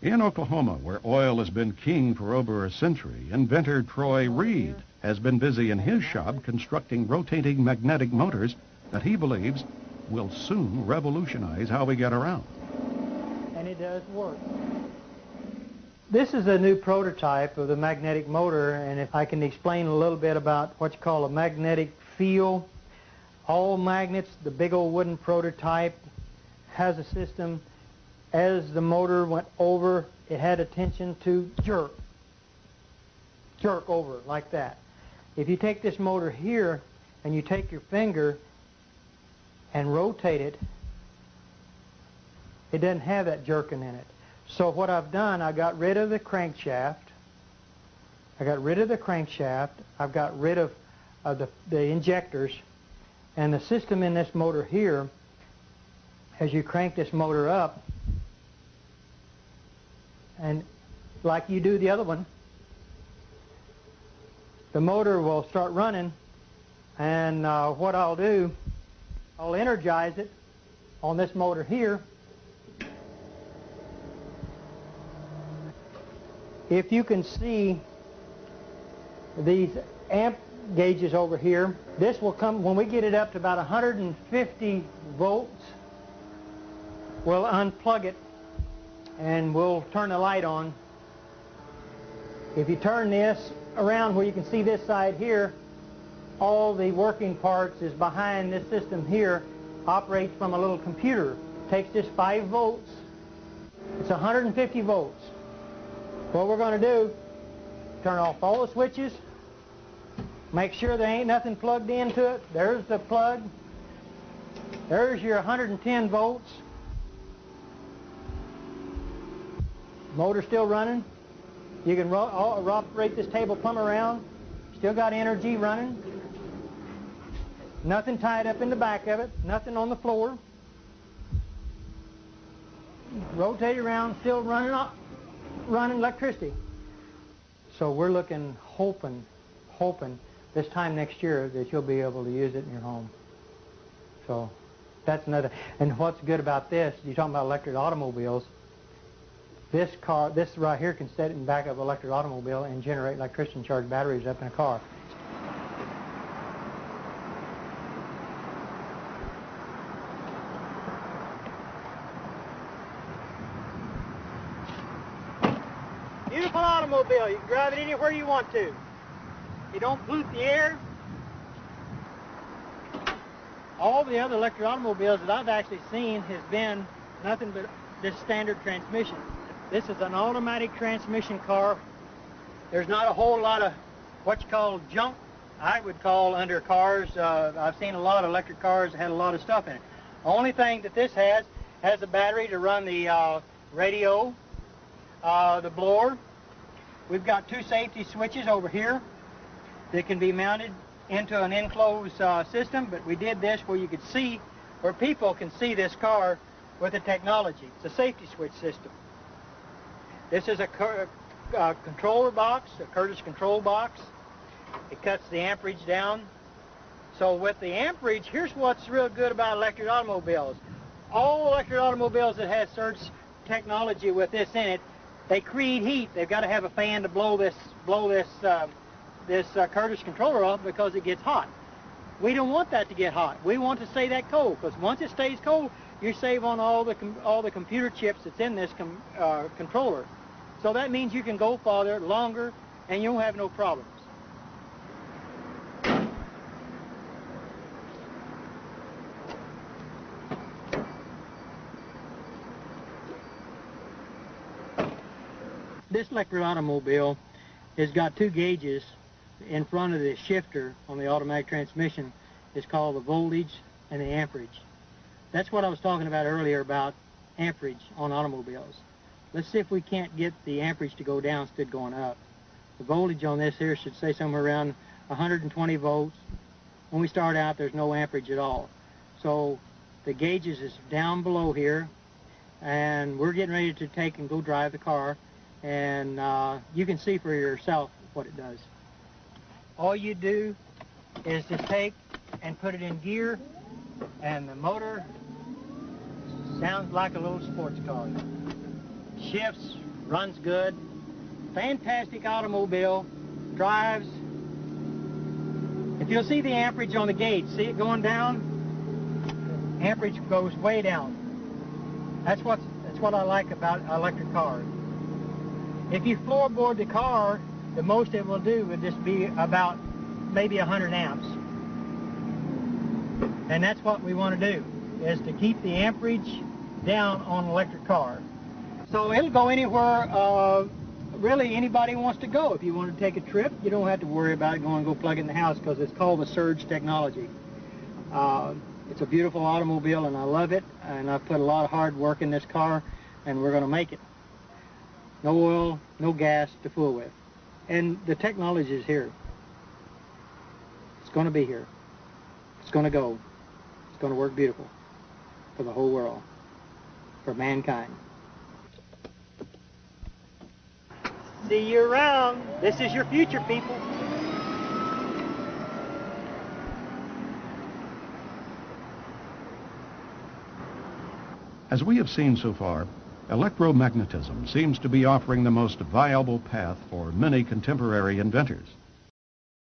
In Oklahoma, where oil has been king for over a century, inventor Troy Reed has been busy in his shop constructing rotating magnetic motors that he believes will soon revolutionize how we get around. And it does work. This is a new prototype of the magnetic motor, and if I can explain a little bit about what you call a magnetic field. All magnets, the big old wooden prototype, has a system. As the motor went over, it had a tension to jerk over like that. If you take this motor here and you take your finger and rotate it, it doesn't have that jerking in it. So what I've done, I got rid of the crankshaft. I've got rid of the injectors, and the system in this motor here, as you crank this motor up, and like you do the other one, the motor will start running, and what I'll do, I'll energize it on this motor here. If you can see these amp gauges over here, this will come, when we get it up to about 150 volts, we'll unplug it and we'll turn the light on. If you turn this around where you can see this side here, all the working parts is behind this system here, operates from a little computer. Takes just 5 volts. It's 150 volts. What we're going to do, turn off all the switches, make sure there ain't nothing plugged into it. There's the plug. There's your 110 volts. Motor still running. You can operate this table plumb around. Still got energy running. Nothing tied up in the back of it. Nothing on the floor. Rotate around, still running electricity. So we're looking, hoping this time next year that you'll be able to use it in your home. So that's another. And what's good about this, you're talking about electric automobiles. This right here can set it in the back of an electric automobile and generate electricity and charge batteries up in a car. Beautiful automobile. You can drive it anywhere you want to. You don't pollute the air. All the other electric automobiles that I've actually seen has been nothing but this standard transmission. This is an automatic transmission car. There's not a whole lot of what you call junk, I would call, under cars. I've seen a lot of electric cars that had a lot of stuff in it. The only thing that this has a battery to run the radio, the blower. We've got 2 safety switches over here that can be mounted into an enclosed system, but we did this where you could see, where people can see this car with the technology. It's a safety switch system. This is a controller box, a Curtis control box. It cuts the amperage down. So with the amperage, here's what's real good about electric automobiles. All electric automobiles that have surge technology with this in it, they create heat. They've got to have a fan to blow this Curtis controller off because it gets hot. We don't want that to get hot. We want to stay that cold, because once it stays cold, you save on all the computer chips that's in this controller. So that means you can go farther, longer, and you'll have no problems. This electric automobile has got 2 gauges in front of the shifter on the automatic transmission. It's called the voltage and the amperage. That's what I was talking about earlier about amperage on automobiles. Let's see if we can't get the amperage to go down instead of going up. The voltage on this here should say somewhere around 120 volts. When we start out, there's no amperage at all. So the gauges is down below here, and we're getting ready to take and go drive the car, and you can see for yourself what it does. All you do is just take and put it in gear, and the motor sounds like a little sports car. Shifts runs good, fantastic automobile, drives. If you'll see the amperage on the gauge, see it going down? Amperage goes way down. That's what I like about electric cars. If you floorboard the car, the most it will do would just be about maybe 100 amps. And that's what we want to do, is to keep the amperage down on an electric car. So it'll go anywhere really anybody wants to go. If you want to take a trip, you don't have to worry about it, go plug it in the house, because it's called the Surge technology. It's a beautiful automobile, and I love it, and I've put a lot of hard work in this car, and we're going to make it. No oil, no gas to fool with. And the technology is here. It's going to be here. It's going to go. It's going to work beautiful for the whole world, for mankind. See you around. This is your future, people. As we have seen so far, electromagnetism seems to be offering the most viable path for many contemporary inventors.